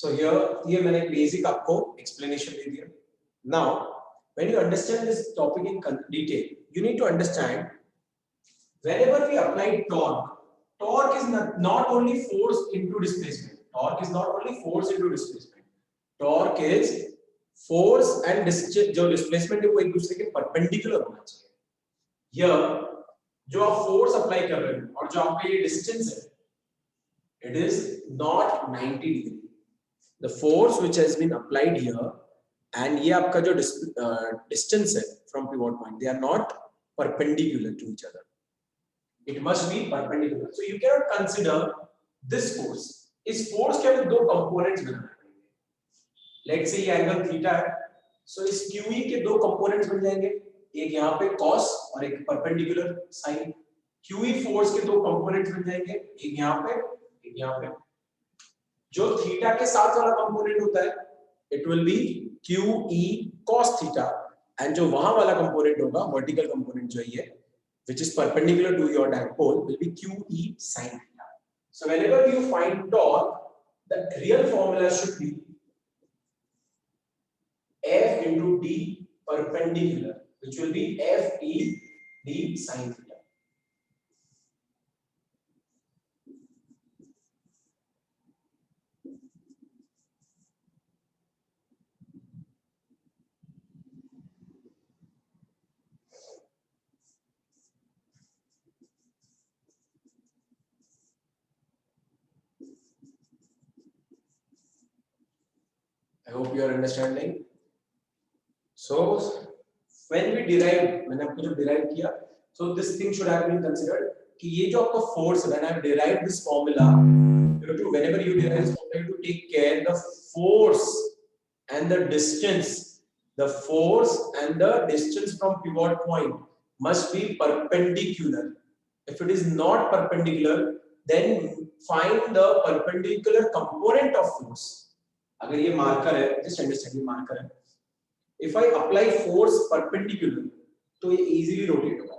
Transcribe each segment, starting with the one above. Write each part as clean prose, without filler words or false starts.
So here ये मैंने basic आपको explanation दे दिया. Now when you understand this topic in detail, you need to understand whenever we apply torque is not only force into displacement. Torque is not only force into displacement. Torque is force and जो displacement है वो एक दूसरे के perpendicular होना चाहिए. Here जो आप force apply कर रहे हो और जो आपका ये distance है, it is not 90 degree. The force which has been applied here and ये आपका जो distance है from pivot point, they are not perpendicular to each other. It must be perpendicular. So you cannot consider this force. इस force के हमें दो components बनाने पड़ेंगे. Let's say ये angle theta है. So इस QE के दो components बन जाएंगे. एक यहाँ पे cos और एक perpendicular sin. QE force के दो components बन जाएंगे. एक यहाँ पे, एक यहाँ पे. जो theta के साथ वाला component होता है, it will be QE cos theta. And जो वहाँ वाला component होगा, vertical component जो है, which is perpendicular to your dipole, will be QE sin theta. So whenever you find torque, the real formula should be F into D perpendicular, which will be FE D sin theta. I hope you are understanding. So when we derive, मैंने आपको जो derive किया, so this thing should have been considered कि ये जो आपका force, when I have derived this formula, you have to, whenever you derive this formula, you have to take care the force and the distance. The force and the distance from pivot point must be perpendicular. If it is not perpendicular, then find the perpendicular component of force. अगर ये marker है, just understand ये marker है. If I apply force perpendicular, तो ये easily rotate होगा.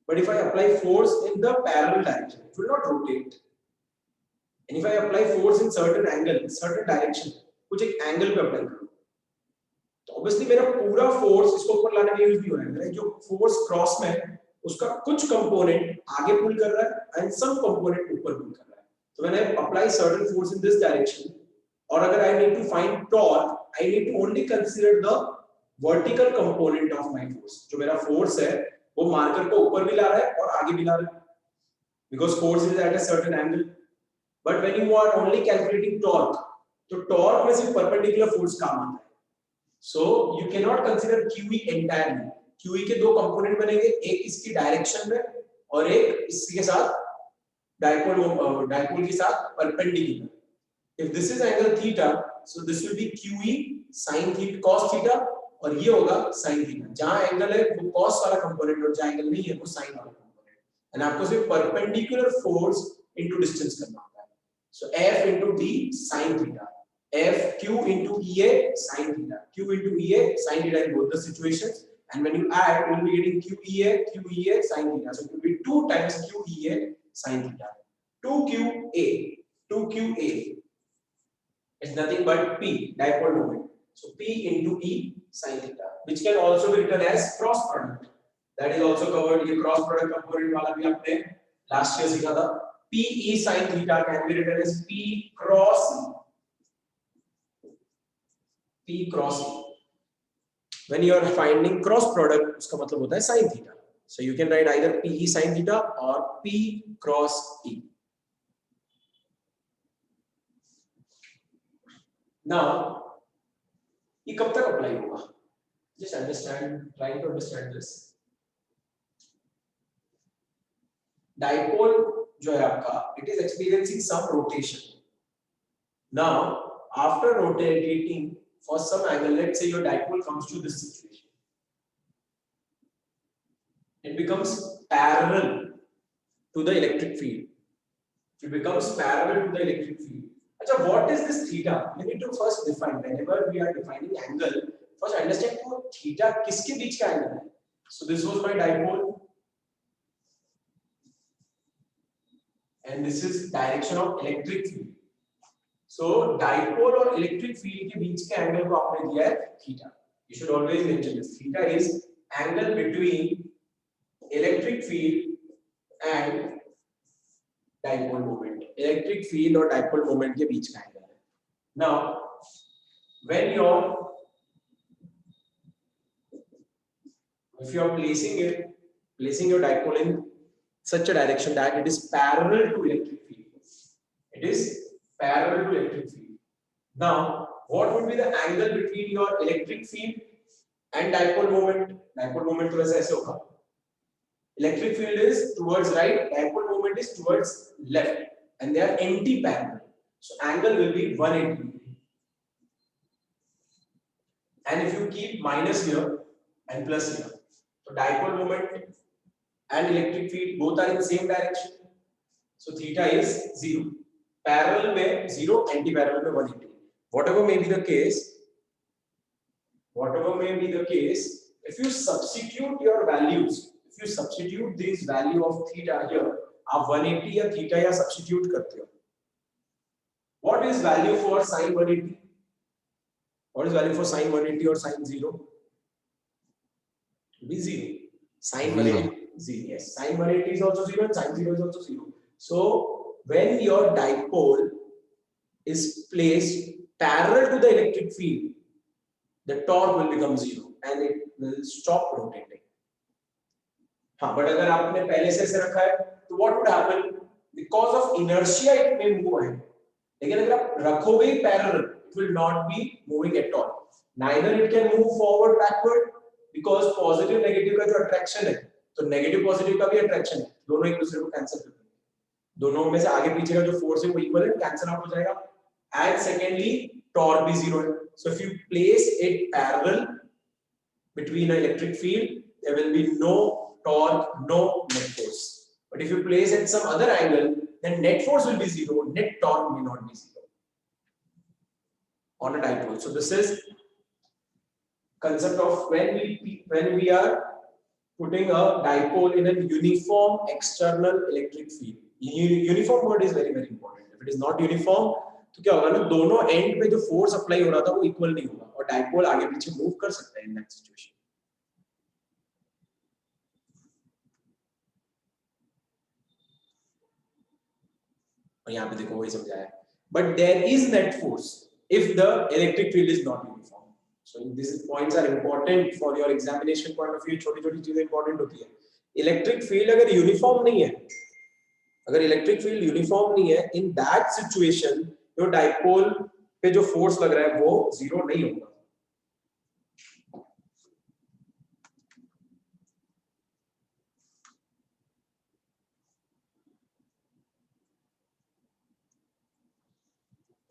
But if I apply force in the parallel direction, it will not rotate. And if I apply force in certain angle, certain direction, कुछ एक angle पे apply करूँ, तो obviously मेरा पूरा force इसको ऊपर लाने के लिए use नहीं हो रहा है. मेरा जो force cross में है, उसका कुछ component आगे pull कर रहा है, and some component ऊपर pull कर रहा है. So when I apply certain force in this direction, और अगर I need to find torque, I need to only consider the vertical component of my force. जो मेरा force है, वो marker को ऊपर भी ला रहा है और आगे भी ला रहा है. Because force is at a certain angle. But when you are only calculating torque, तो torque में सिर्फ perpendicular force काम आता है. So you cannot consider QE entirely. QE के दो component बनेंगे, एक इसकी direction में और एक इसके साथ dipole के साथ perpendicular. If this is angle theta, so this will be QE sin theta cos theta और ये होगा sin theta. जहाँ angle है वो cos वाला component और जहाँ angle नहीं है वो sin वाला component. And आपको सिर्फ perpendicular force into distance करना होता है. So F into D sin theta. F Q into EA sin theta. Q into EA sin theta in both the situations. And when you add, you will be getting QEA sin theta. So it will be 2 times QEA sin theta. 2QA is nothing but P, dipole moment. So P into E sin theta, which can also be written as cross product. That is also covered. ये cross product component वाला भी आपने last year सीखा था. P E sin theta can be written as P cross E. P cross E. When you are finding cross product, उसका मतलब होता है sin theta. So you can write either P E sin theta or P cross E. Now, ये कब तक apply होगा? Just understand, trying to understand this. Dipole जो है आपका, it is experiencing some rotation. Now, after rotating for some angle, let's say your dipole comes to this situation. It becomes parallel to the electric field. It becomes parallel to the electric field. अच्छा, what is this theta? We need to first define. Whenever we are defining angle, first understand वो theta किसके बीच का angle है. So this was my dipole, and this is direction of electric field. So dipole और electric field के बीच के angle को आपने दिया है theta. You should always mention this. Theta is angle between electric field and dipole moment. Electric field और dipole moment के बीच का एंगल है. Now, when if you are placing your dipole in such a direction that it is parallel to electric field, it is parallel to electric field. Now, what would be the angle between your electric field and dipole moment? Dipole moment तो ऐसे होगा. Electric field is towards right, dipole moment is towards left, and they are anti-parallel. So angle will be 180. And if you keep minus here and plus here, so dipole moment and electric field both are in the same direction. So theta is 0. Parallel में 0, anti-parallel में 180. Whatever may be the case, if you substitute your values, if you substitute this value of theta here, आप 180 या theta या substitute करते हो. What is value for sin 180? What is value for sin 180 or sin 0? It will be 0. Sin 180 0. Yes, sin 180 is also 0 and sin 0 is also 0. So when your dipole is placed parallel to the electric field, the torque will become 0 and it will stop rotating. हाँ, but अगर आपने पहले से ऐसे रखा है, तो what would happen? Because of inertia it may move ahead. लेकिन अगर आप रखोगे ही parallel, it will not be moving at all. Neither it can move forward, backward, because positive negative का जो attraction है, तो negative positive का भी attraction है, दोनों एक दूसरे को cancel कर देंगे. दोनों में से आगे पीछे का जो force है वो equal है, cancel out हो जाएगा. And secondly, torque भी zero है. So if you place it parallel between an electric field, there will be no torque, no net force. But if you place at some other angle, then net force will be zero, net torque may not be zero on a dipole. So this is concept of when we are putting a dipole in a uniform external electric field. Uniform word is very important. If it is not uniform, तो क्या होगा ना, दोनों and पे जो force apply हो रहा था वो इक्वल नहीं होगा और डाइपोल आगे पीछे मूव कर सकता है इन दैट सिचुएशन. और यहाँ पे देखो वही समझाया है. But there is net force if the electric field is not uniform. So this points are important for your examination point of view. छोटी छोटी चीजें इंपॉर्टेंट होती है. इलेक्ट्रिक फील्ड अगर यूनिफॉर्म नहीं है, इन दैट सिचुएशन जो डाइपोल पे जो फोर्स लग रहा है वो जीरो नहीं होगा.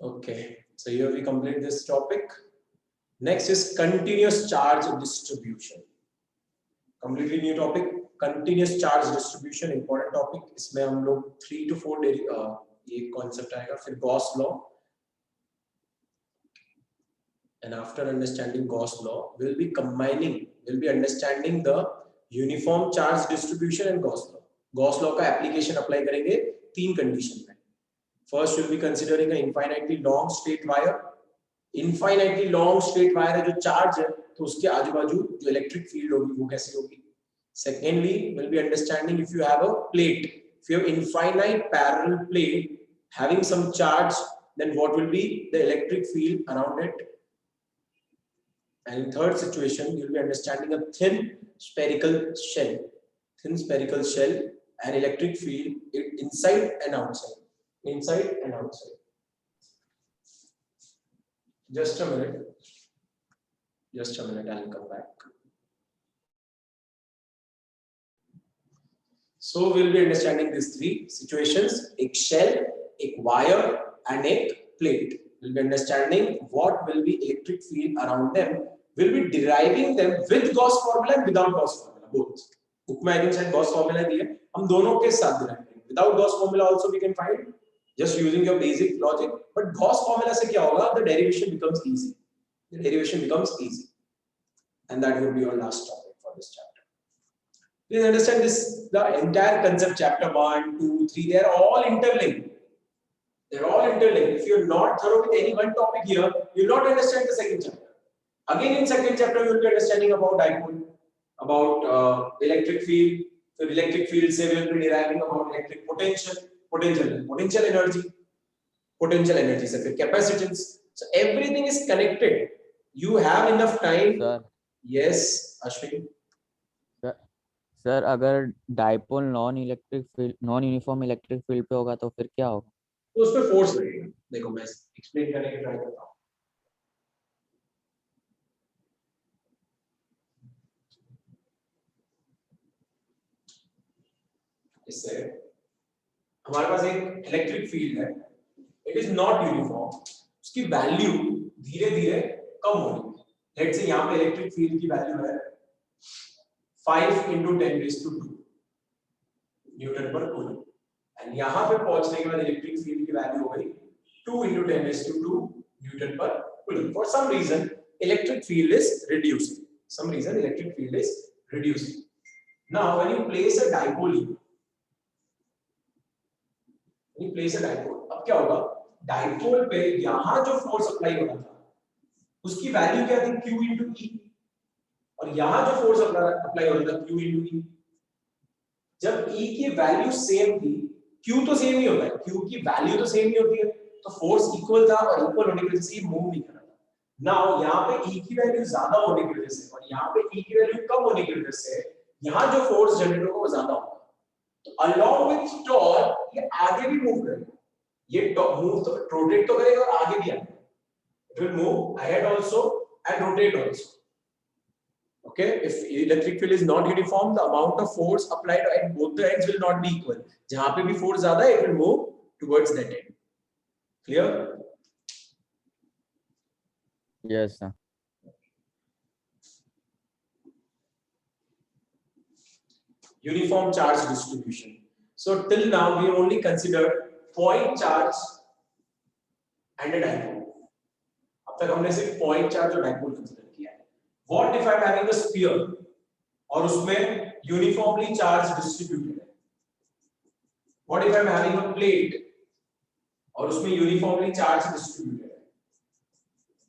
Okay, so here we complete this topic. Next is continuous charge distribution. Completely new topic. Continuous charge distribution, important topic. इसमें हम लोग 3 to 4 ये concept आएगा. फिर Gauss law. And after understanding Gauss law, we'll be understanding the uniform charge distribution and Gauss law. Gauss law का application apply करेंगे 3 condition में. First, we'll be considering an infinitely long straight wire. Infinitely long straight wire है जो charge है, तो उसके आजू बाजू जो electric field होगी वो कैसी होगी. Secondly, we'll be understanding if you have a plate, if you have infinite parallel plate having some charge, then what will be the electric field around it. And in third situation, you'll be understanding a thin spherical shell and electric field inside and outside. Just a minute, I'll come back. So we'll be understanding these 3 situations: एक shell, एक wire and एक plate. We'll be understanding what will be electric field around them. We'll be deriving them with Gauss formula and without Gauss formula, both. Book में I think शायद Gauss formula दिया, हम दोनों के साथ derive करेंगे. Without Gauss formula also we can find, just using your basic logic. But Gauss formula से क्या होगा? The derivation becomes easy. And that would be your last topic for this chapter. Please understand this, the entire concept, chapter 1, 2, 3, they are all interlinked. They're all interlinked. If you're not thorough with any one topic here, you'll not understand the second chapter. Again, in second chapter, you'll be understanding about dipole, about electric field. So electric field say we'll be deriving about electric potential energy, so capacitance. So everything is connected. You have enough time. Sir Yes, Ashwin. Sir अगर dipole non uniform electric field पे होगा तो फिर क्या होगा? तो उस पर फोर्स लगेगा. देखो मैं एक्सप्लेन करने की ट्राई करता हूँ. इससे हमारे पास एक इलेक्ट्रिक फील्ड है. It is not uniform. उसकी वैल्यू धीरे धीरे कम हो रही है. लेट्स से यहाँ पे इलेक्ट्रिक फील्ड की वैल्यू है 5 into 10 raised to 2 न्यूटन पर कूलम. एंड यहाँ पे पहुंचने के बाद इलेक्ट्रिक फील्ड की वैल्यू हो गई 2 into 10 raised to 2 न्यूटन पर coulomb. For some reason electric field is reducing. some reason electric field is reducing. Now when you place a dipole, अब क्या होगा? डाइपोल पे यहां जो फोर्स अप्लाई हो रहा था उसकी वैल्यू क्या थी? Q into E. और यहां जो फोर्स अप्लाई हो रहा था Q into E. जब E की वैल्यू सेम थी, Q तो सेम ही होता है, Q की वैल्यू तो सेम ही होती है, तो फोर्स इक्वल था और इक्वल होने की वजह से मूव नहीं कर रहा था. नाउ यहाँ पे E की वैल्यू ज्यादा होने की वजह से और यहाँ पे E की वैल्यू कम होने की वजह से यहाँ जो फोर्स जनरेट होगा वो ज्यादा होगा. तो along with torque ये आगे भी मूव करेगा. ये मूव तो रोटेट तो करेगा और आगे भी आएगा. It will move ahead also and rotate also. Okay, if electric field is not uniform, the amount of force applied at both the ends will not be equal. जहाँ पे भी force ज्यादा है, it will move towards that end. Clear? Yes sir. Uniform charge distribution. So till now we only considered point charge and a dipole. अब तक हमने सिर्फ point charge और dipole consider किया है. What if I am having a sphere और उसमें uniformly charge distributed है? What if I am having a plate और उसमें uniformly charge distributed है?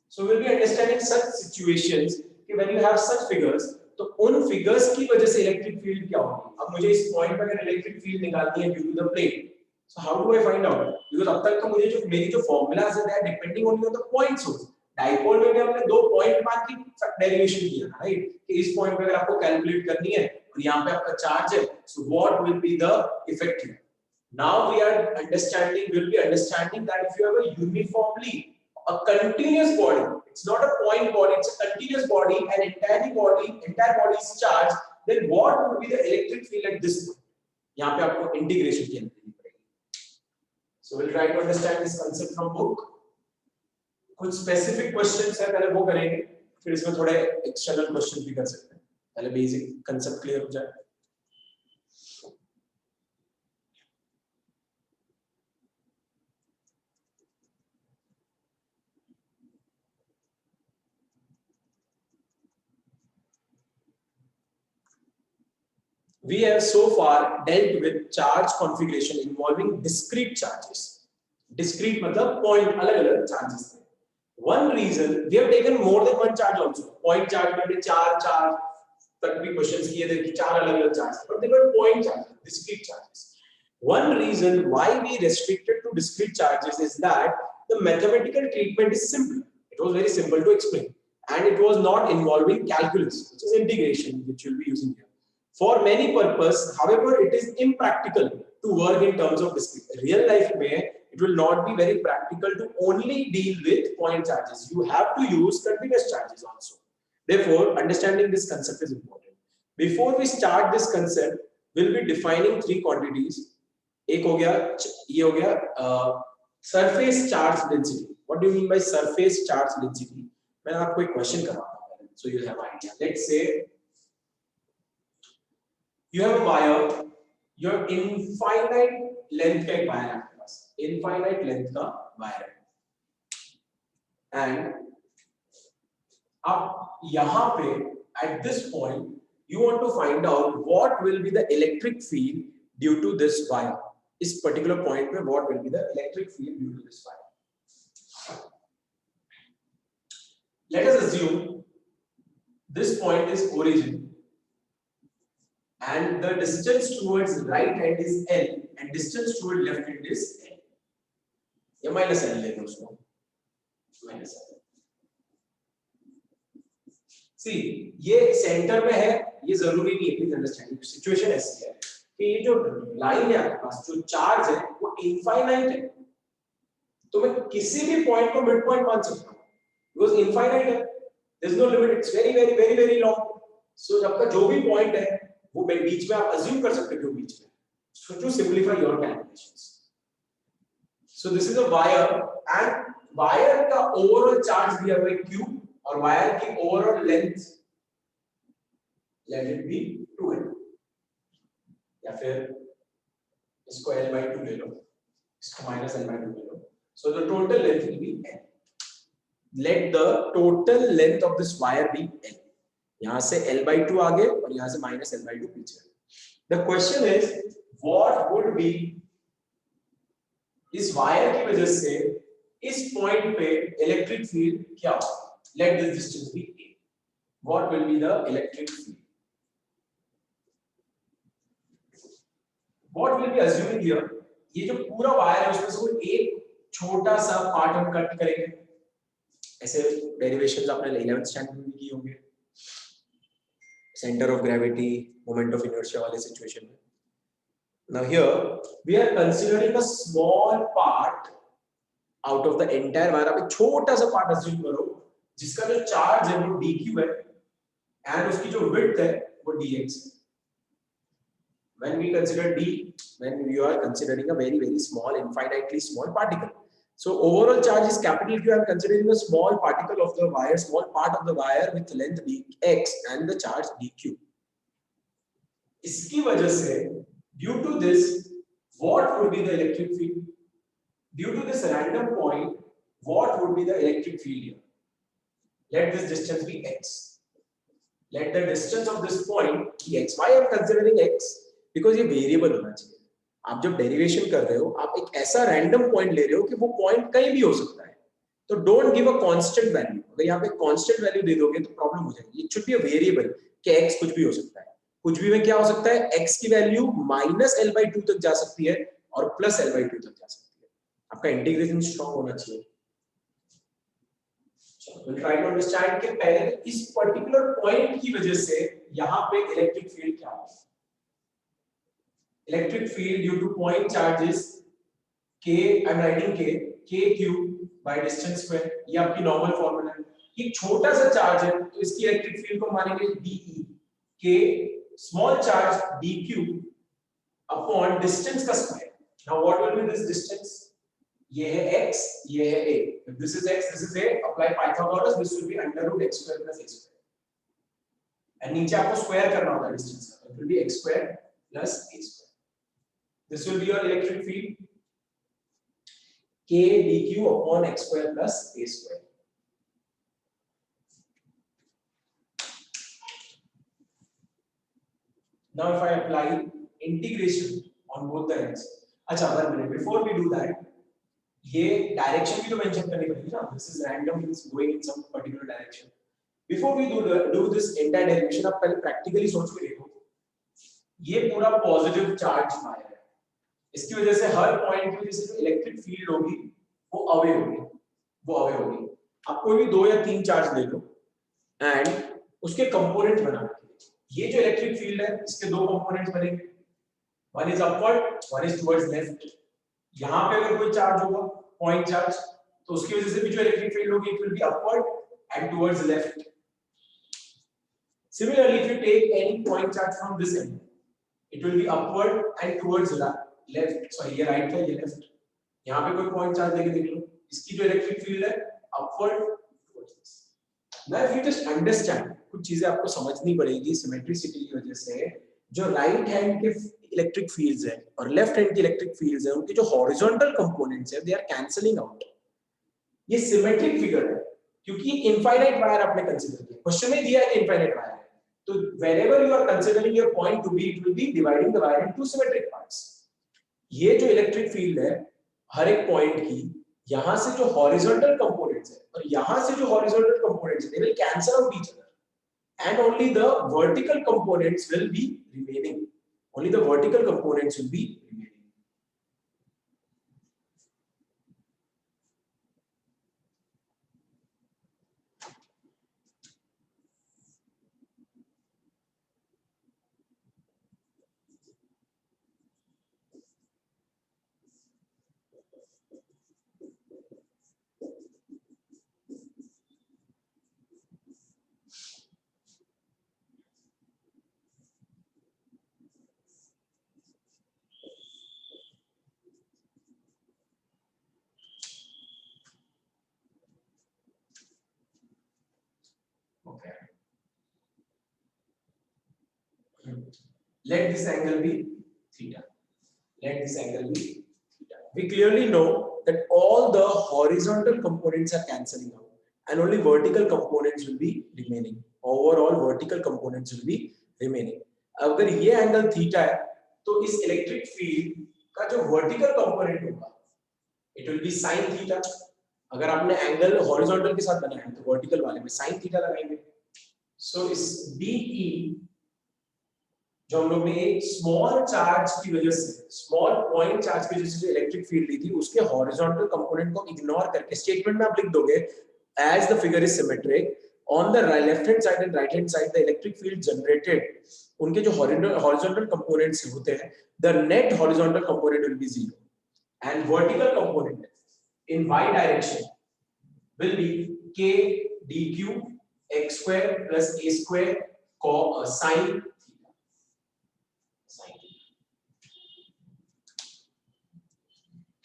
So we'll be understanding such situations कि when you have such figures, तो उन figures की वजह से electric field क्या होगी? अब मुझे इस point पर अगर electric field निकालनी है due to the plate, so how do I find out? Because अब तक तो मुझे जो मेरी जो formulas है, they are depending only on the point source. Dipole में भी हमने दो पॉइंट मान की डेरिवेशन किया, राइट? कि इस पॉइंट पे अगर आपको कैलकुलेट करनी है और यहाँ पे आपका चार्ज है, so what will be the effect here? Now we are understanding, will be understanding that if you have a uniformly a continuous body, it's not a point body, it's a continuous body, and entire body is charged, then what would be the electric field at this point? यहाँ पे आपको integration की देनी पड़ेगी. So we'll try to understand this concept from book. कुछ specific questions है, पहले वो करेंगे, फिर इसमें थोड़े एक्सटर्नल क्वेश्चन भी कर सकते हैं. पहले बेसिक कांसेप्ट क्लियर हो जाए. We have so far dealt with charge configuration involving discrete charges. Discrete मतलब point अलग-अलग charges थे. One reason we have taken more than one charge also. Point charge में हमने चार तक भी क्वेश्चंस किए थे कि चार अलग-अलग charges, but they were point charges, discrete charges. One reason why we restricted to discrete charges is that the mathematical treatment is simple. It was very simple to explain, and it was not involving calculus, which is integration, which you'll be using here. For many purpose, however, it is impractical to work in terms of discrete. Real life में it will not be very practical to only deal with point charges. You have to use continuous charges also. Therefore, understanding this concept is important. Before we start this concept, we'll be defining three quantities. एक हो गया, ये हो गया surface charge density. What do you mean by surface charge density? मैं आपको एक question कराता हूँ, so you have idea. Let's say you have a wire, your infinite length का एक वायर है आपके पास, infinite length का वायर है, and अब यहाँ पे at this point you want to find out what will be the electric field due to this wire. इस पर्टिकुलर पॉइंट पे what will be the electric field due to this wire. Let us assume this point is origin and the distance towards right hand is L and distance towards left hand is L. या minus L लेंगे उसको, minus L. सी ये centre में है, ये जरूरी नहीं है, प्लीज अंडरस्टैंड. सिचुएशन ऐसी है कि ये जो लाइन है आपके पास, जो चार्ज है वो इनफाइनाइट है, तो मैं किसी भी पॉइंट को मिड पॉइंट मान सकता हूँ बिकॉज़ इनफाइनाइट है. There is no limit. It's very, very, very, very long. So जब का जो भी पॉइंट है वो बीच में आप अज्यूम कर सकते हो बीच में. So to simplify your calculations. So this is a wire and wire का overall charge दिया हुआ है Q और wire की overall length let it be 2L. या फिर इसको L by 2 ले लो, इसको minus L by 2 ले लो. So the total length will be L. Let the total length of this wire be L. यहाँ से L by 2 आगे और यहाँ से minus L by 2 पीछे. The question is, what would be इस वायर की वजह से इस पॉइंट पे इलेक्ट्रिक फील्ड क्या होगा? Let this distance be A. What will be the electric field? What will be assuming here? ये जो पूरा वायर है उसमें से कोई एक छोटा सा पार्ट हम कट करेंगे. ऐसे डेरिवेशंस आपने 11th स्टैंडर्ड में भी किए होंगे, centre of gravity, moment of inertia वाले सिचुएशन में. Now here we are considering a small part out of the entire wire. आप एक छोटा सा पार्ट अज्यूम करो जिसका जो चार्ज है वो dq है एंड उसकी जो विड्थ है वो dx है. When we consider d, when we are considering a very, very small, infinitely small particle. So overall charge is capital Q. I am considering a small particle of the wire, small part of the wire with length dx and the charge dq. इसकी वजह से due to this, what would be the electric field? Due to this random point, what would be the electric field here? Let this distance be x. Let the distance of this point be x. Why I am considering x? Because ये variable होना चाहिए. आप जब derivation कर रहे हो आप एक ऐसा रैंडम पॉइंट ले रहे हो कि वो पॉइंट कहीं भी हो सकता है, तो don't give a constant value. अगर यहाँ पे कांस्टेंट वैल्यू दे दोगे तो प्रॉब्लम हो जाएगी. It should be a variable कि x कुछ भी हो सकता है. कुछ भी में क्या हो सकता है? x की वैल्यू -L/2 तक जा सकती है और +L/2 तक जा सकती है. आपका इंटीग्रेशन स्ट्रांग होना चाहिए. We'll try to understand कि पहले इस पर्टिकुलर पॉइंट की वजह से यहाँ पे इलेक्ट्रिक फील्ड क्या होगा. Electric field due to point charges k, I'm writing kq by distance square. ये आपकी नॉर्मल फॉर्मूला है. ये छोटा सा चार्ज है तो इसकी इलेक्ट्रिक फील्ड को मानेंगे de k small charge dq upon distance का square. Now what will be this distance? ये है x, ये है a. If this is x, this is a. Apply Pythagoras. This will be under root x square plus a square. And नीचे आपको square करना होगा distance का. It will be x square plus a square. This will be your electric field k dq upon x square plus a square. Now if I apply integration on both the ends. अच्छा, 1 minute before we do that, ये direction भी तो mention करनी पड़ेगी ना. This is random, it's going in some particular direction. Before we do this entire derivation, आप पहले practically सोच के देखो. ये पूरा पॉजिटिव चार्ज वायर है. इसकी वजह से हर पॉइंट पे जैसे जो इलेक्ट्रिक फील्ड होगी वो अवे होगी. आप कोई भी 2 या 3 चार्ज ले लो एंड उसके कंपोनेंट बना लो. ये जो इलेक्ट्रिक फील्ड है इसके 2 कंपोनेंट्स बनेंगे. One is upward, one is towards left. यहाँ पे अगर कोई चार्ज होगा पॉइंट चार्ज तो उसकी वजह से भी जो इलेक्ट्रिक फील्ड होगी it will be upward and towards left. Similarly, if you take any point charge from this end, it will be upward and towards left. Sorry, ये right है, ये left. यहाँ पे कोई point charge लेके देख लो. इसकी जो electric field है upward towards this. Now, if you just understand, कुछ चीजें आपको समझनी पड़ेगी symmetricity की वजह से. जो right hand के electric fields हैं और left hand के electric fields हैं, उनके जो horizontal components हैं, they are cancelling out. ये symmetric figure है क्योंकि infinite wire आपने consider किया. Question में दिया है कि infinite wire. So wherever you are considering your point to be, it will be dividing the wire into symmetric parts. ये जो इलेक्ट्रिक फील्ड है हर एक पॉइंट की, यहां से जो हॉरिजॉन्टल कंपोनेंट्स है और यहां से जो हॉरिजॉन्टल कंपोनेंट्स है, they will cancel out each other and only the vertical components will be remaining. Only the vertical components will be remaining. Okay. Let this angle be theta. Let this angle be theta. We clearly know that all the horizontal components are cancelling out and only vertical components will be remaining. Overall vertical components will be remaining. अगर ये angle theta है तो इस electric field का जो vertical component होगा it will be sin theta. अगर आपने एंगल हॉरिजॉन्टल के साथ बनाया है तो वर्टिकल वाले में sin थीटा लगाएंगे. सो इस DE जो हम लोग ने एक स्मॉल चार्ज की वजह से, स्मॉल पॉइंट चार्ज की वजह से जो इलेक्ट्रिक फील्ड ली थी उसके हॉरिजॉन्टल कंपोनेंट को इग्नोर करके स्टेटमेंट में आप लिख दोगे as the figure is symmetric on the left hand side and right hand side the electric field generated, उनके जो हॉरिजॉन्टल कंपोनेंट्स होते हैं the net horizontal component will be 0 and vertical component in y direction will be k dq x square plus a square sin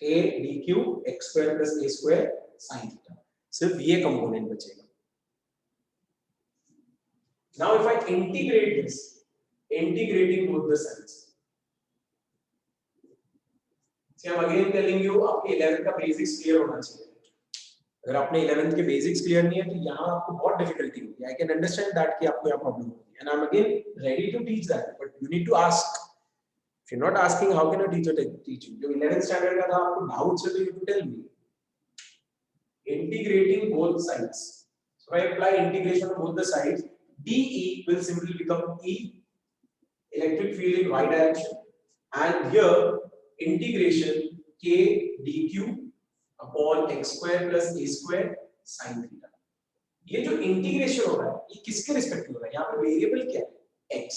a dq x square plus a square sin theta. सिर्फ ये component बचेगा. Now if I integrate this, integrating both the sides, see I'm again telling you आपके 11th का basics clear होना चाहिए. अगर आपने 11th के बेसिक्स क्लियर नहीं है तो यहाँ आपको बहुत डिफिकल्टी होगी. I can understand that कि आपको यहाँ प्रॉब्लम होगी and I'm again ready to teach that, but you need to ask. If you're not asking, how can a teacher teach you? जो 11th standard का था आपको डाउट है तो you have to tell me. Integrating both sides. So if I apply integration on both the sides, DE will simply become E, electric field in y direction, and here integration K dq upon x square plus a square sin theta. ये जो integration हो रहा है ये किसके respect में हो रहा है? यहाँ पे वेरिएबल क्या है? x.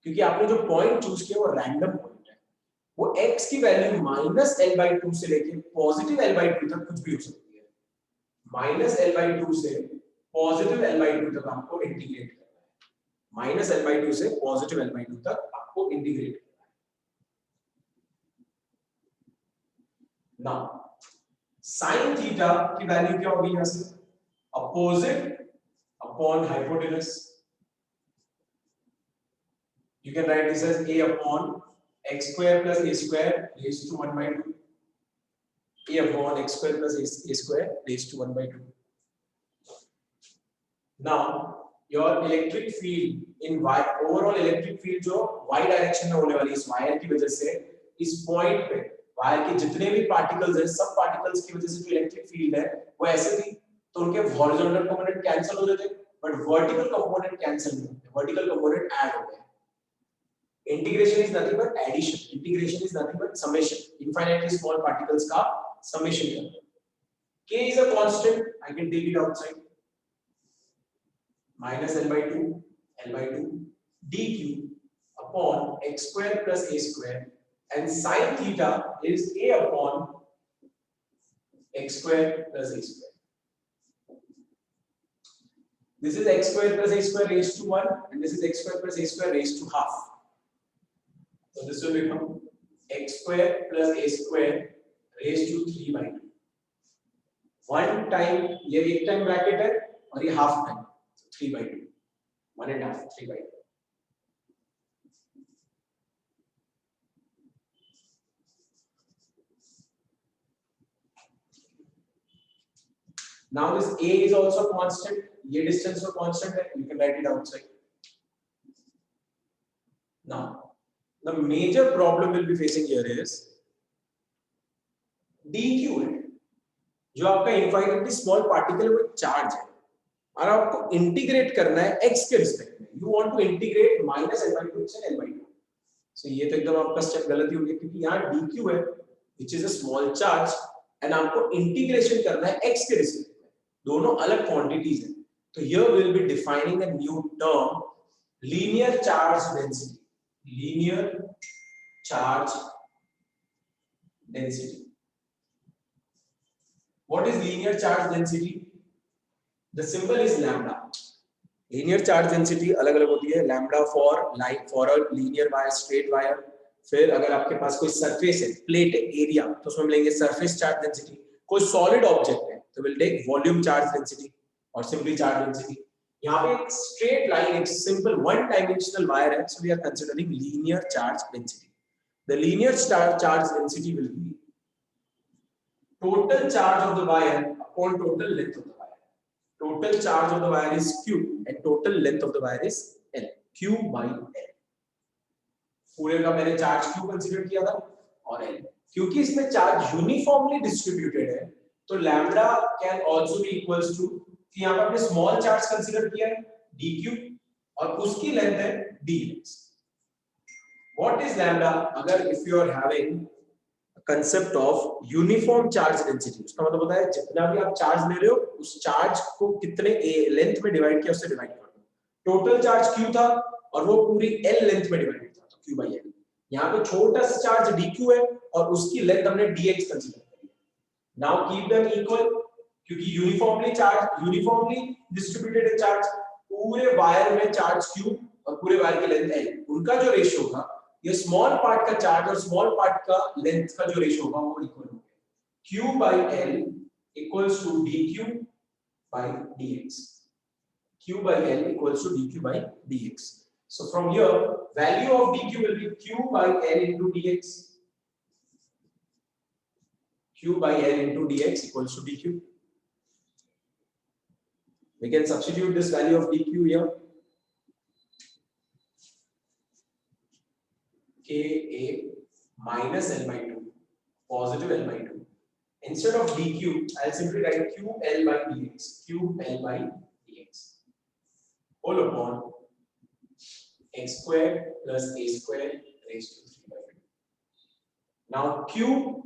क्योंकि आपने जो पॉइंट चूज किया वो रैंडम पॉइंट है. वो x की वैल्यू -l/2 से लेके पॉजिटिव l/2 तक कुछ भी हो सकती है. -l/2 से पॉजिटिव l/2 तक आपको इंटीग्रेट करना है. -l/2 से पॉजिटिव l/2 तक आपको इंटीग्रेट करना है. नाउ sin थीटा की वैल्यू क्या होगी? यहाँ से opposite upon hypotenuse. You can write this as a upon x square plus a square raised to 1 by 2. A upon x square plus a square raised to 1 by 2. Now your electric field in y, overall electric field जो y direction में होने वाली इस wire की वजह से इस point पे वायर के जितने भी पार्टिकल्स हैं सब पार्टिकल्स की वजह से जो इलेक्ट्रिक फील्ड है वो ऐसे थी तो उनके हॉरिजॉन्टल कंपोनेंट कैंसिल हो जाते बट वर्टिकल कंपोनेंट कैंसिल नहीं होते. वर्टिकल कंपोनेंट ऐड हो गए. Integration is nothing but addition. Integration is nothing but summation. Infinitely small particles का summation करना. K is a constant. I can take it outside. -l/2 l/2 dq upon x square plus a square and sin theta is a upon x square plus a square. This is x square plus a square raised to 1 and this is x square plus a square raised to half. So this will become x square plus a square raised to 3 by 2. One time ये एक time bracket है और ये half time 3 by 2. 1 and half 3 by 2. Now this a is also constant. ये distance तो constant है. You can write it outside. Now the major problem we'll be facing here is dq है, जो आपका infinitely small particle वो charge है, और आपको इंटीग्रेट करना है x के रिस्पेक्ट में. You want to integrate minus l/2 से l/2. सो ये तो एकदम आपका स्टेप गलत ही हो गया, क्योंकि यहाँ dq है which is a small charge and आपको इंटीग्रेशन करना है x के रिस्पेक्ट में. दोनों अलग क्वांटिटीज हैं. तो here we'll be defining a new term, linear charge density. Linear charge density. What is linear charge density? The symbol is lambda. Linear charge density अलग अलग होती है. Lambda for a linear wire, straight wire. फिर अगर आपके पास कोई surface है, plate है, एरिया, तो उसमें मिलेंगे सरफेस चार्ज डेंसिटी. कोई सॉलिड ऑब्जेक्ट है तो will take volume charge density और सिंपली चार्ज डेंसिटी. यहाँ पे एक स्ट्रेट लाइन, एक सिंपल वन डायमेंशनल वायर है, so we are considering linear charge density. The linear charge density will be total charge of the wire upon total length of the wire. Total charge of the wire is q and total length of the wire is l. q by l. पूरे का मैंने charge q consider किया था और l. क्योंकि इसमें charge uniformly distributed है, तो lambda can also be equals to, कि यहां पर हमने स्मॉल चार्ज कंसीडर किया है dq और उसकी लेंथ है dx. What is lambda? अगर if you are having concept of uniform charge density, उसका मतलब होता है जितना भी आप चार्ज ले रहे हो उस चार्ज को कितने लेंथ में डिवाइड किया उससे डिवाइड कर दो. टोटल चार्ज q था और वो पूरी l लेंथ में डिवाइडेड था, तो q by l. यहाँ पे छोटा सा चार्ज dq है और उसकी लेंथ हमने dx कंसीडर करी. नाउ कीप देम इक्वल, क्योंकि यूनिफॉर्मली डिस्ट्रीब्यूटेड है चार्ज. पूरे वायर में चार्ज q और पूरे वायर की लेंथ l, उनका जो रेशियो होगा, ये स्मॉल पार्ट का चार्ज और स्मॉल पार्ट का लेंथ का जो रेशियो होगा वो इक्वल होगा. q by l equals to dq by dx. q by l equals to dq by dx. So from here, value of dq will be q by l into dx. q by l into dx equals to dq. We can substitute this value of dq here. Ka minus l by 2, positive l by 2. Instead of dq, I'll simply write ql by dx, ql by dx, whole upon x squared plus a squared raised to 3 by 2. Now q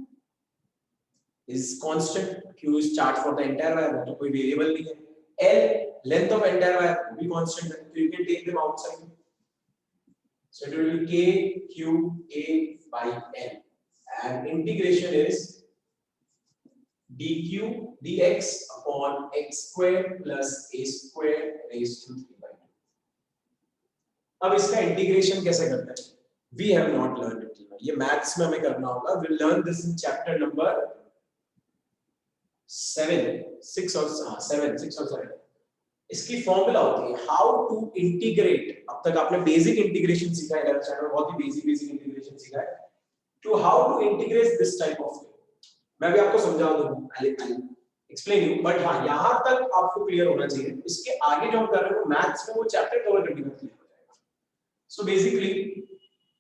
is constant, q is charge for the entire wire, तो कोई variable नहीं है. l, length of entire wire, भी constant है, so you can take them outside. So it will be k q a by l, and integration is dq dx upon x squared plus a squared raised to 3 by 2. अब इसका integration कैसे करते हैं? We have not learned it. ये maths में हमें करना होगा. We'll learn this in chapter number 6 or 7. इसकी फॉर्मूला होती है हाउ टू इंटीग्रेट. अब तक आपने बेसिक इंटीग्रेशन सीखा है, चैनल बहुत ही बेसिक इंटीग्रेशन सीखा है. To how to integrate this type of thing, मैं भी आपको समझा दूंगा, आई एक्सप्लेन यू. बट हाँ, यहां तक आपको क्लियर होना चाहिए. इसके आगे जो हम कर रहे हैं मैथ्स में वो चैप्टर कवर करने में क्लियर हो जाएगा. So basically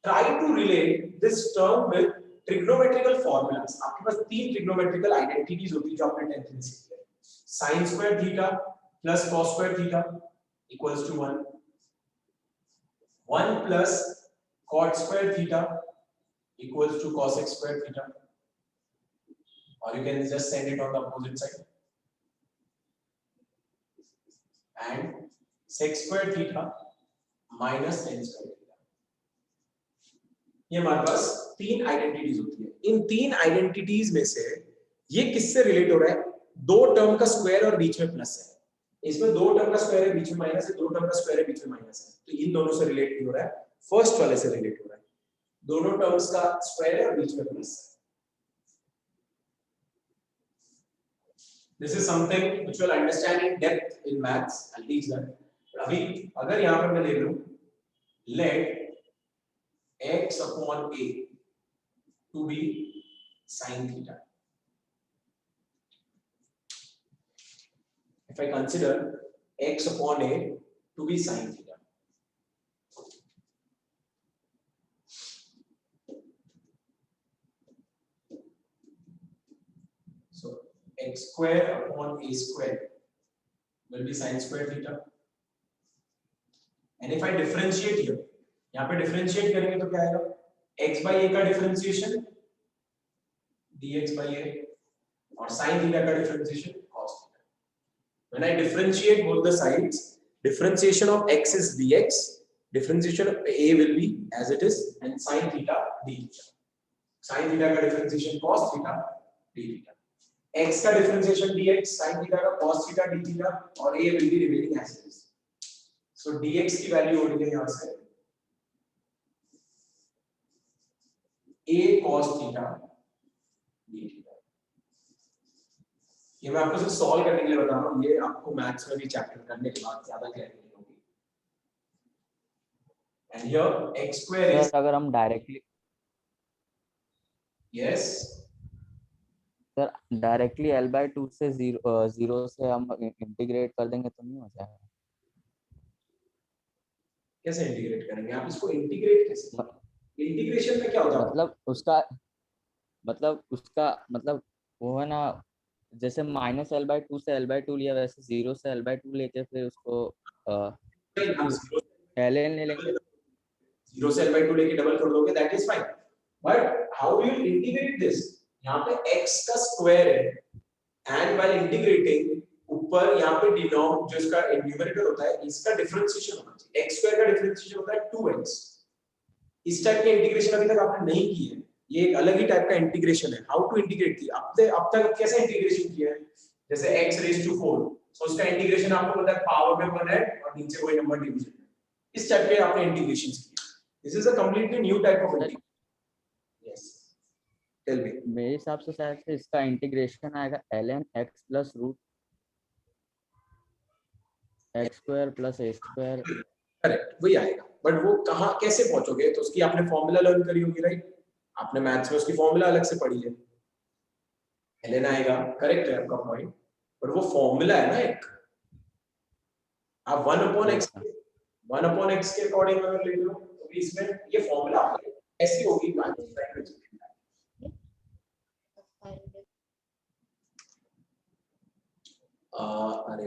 try to relate this term with trigonometrical formulas. आपके पास तीन ट्रिग्नोमेट्रिकल आइडेंटिटीज होती है जो आपने 10th में सीखी है. sin square theta plus cos square theta equals to 1. 1 plus cot square theta equals to cos x square theta. Or you can just send it on the opposite side. And sec square theta minus tan square theta. ये हमारे पास तीन identities होती है. इन तीन identities में से ये किससे रिलेट हो रहा है? दो टर्म का स्क्वायर और बीच में प्लस है. इसमें दो टर्म का स्क्वायर है, बीच में माइनस है, दो टर्म का स्क्वायर है, बीच में माइनस है. तो इन दोनों से रिलेट नहीं हो रहा है, फर्स्ट वाले से रिलेट हो रहा है. दोनों टर्म्स का स्क्वायर है और बीच में प्लस है. This is something which you will understand in depth in maths. I'll teach that. अभी अगर यहाँ पर मैं ले लूँ let x upon a to be sin theta. If I consider x upon a to be sin theta, x square upon a square will be sin square theta. And if I differentiate here, यहाँ पे differentiate करेंगे तो क्या आएगा? x by a का differentiation dx by a और sin theta का differentiation cos theta. When I differentiate both the sides, differentiation of x is dx, differentiation of a will be as it is, and sin theta d theta. Sin theta का differentiation cos theta d theta. x का differentiation dx, sin theta का cos theta d theta, और a will be remaining as it is. So dx की value हो रही है यहाँ से a cos theta d theta. ये मैं आपको सिर्फ सॉल्व करने के लिए बता रहा हूँ, ये आपको मैथ्स में भी चैप्टर करने के बाद ज्यादा क्लैरिटी होगी. And here x square is, sir अगर हम directly yes, sir directly L/2 से जीरो से हम इंटीग्रेट कर देंगे तो नहीं हो जाएगा? कैसे इंटीग्रेट करेंगे आप इसको? इंटीग्रेट कैसे? इंटीग्रेशन में क्या होता है? मतलब वो है ना, जैसे -L/2 से L/2 लिया, वैसे 0 से L/2 लेके फिर उसको ln ले लेंगे. 0 से L/2 लेके डबल कर दोगे, that is fine. But how do you integrate this? यहाँ पे x का स्क्वायर है, and while integrating ऊपर यहाँ पे डिनोम जो इसका न्यूमरेटर होता है, इसका डिफरेंशिएशन होना चाहिए. x स्क्वायर का डिफरेंशिएशन होता है 2x. इस टाइप के इंटीग्रेशन अभी तक आपने नहीं की है, ये एक अलग ही टाइप का इंटीग्रेशन है. हाउ टू इंटीग्रेट की अब तक कैसे इंटीग्रेशन किया है? जैसे x रेज़ टू 4, सो उसका इंटीग्रेशन आपको पता है पावर में 1 है और नीचे कोई नंबर डिवीजन. इस टाइप के आपने इंटीग्रेशंस किए. This is a completely new type of integration. Yes, tell me. मेरे हिसाब से शायद से इसका इंटीग्रेशन आएगा ln x plus root x square plus a square. Correct, वही आएगा. बट वो कहां कैसे पहुंचोगे? तो उसकी आपने फॉर्मूला लर्न करी होगी, राइट? आपने मैथ्स में उसकी फॉर्मूला अलग से पढ़ी है. ln आएगा, करेक्ट है आपका पॉइंट, बट वो फॉर्मूला है ना एक. आप 1/x के अकॉर्डिंग अगर ले लो तो भी इसमें ये फॉर्मूला ऐसी होगी. अरे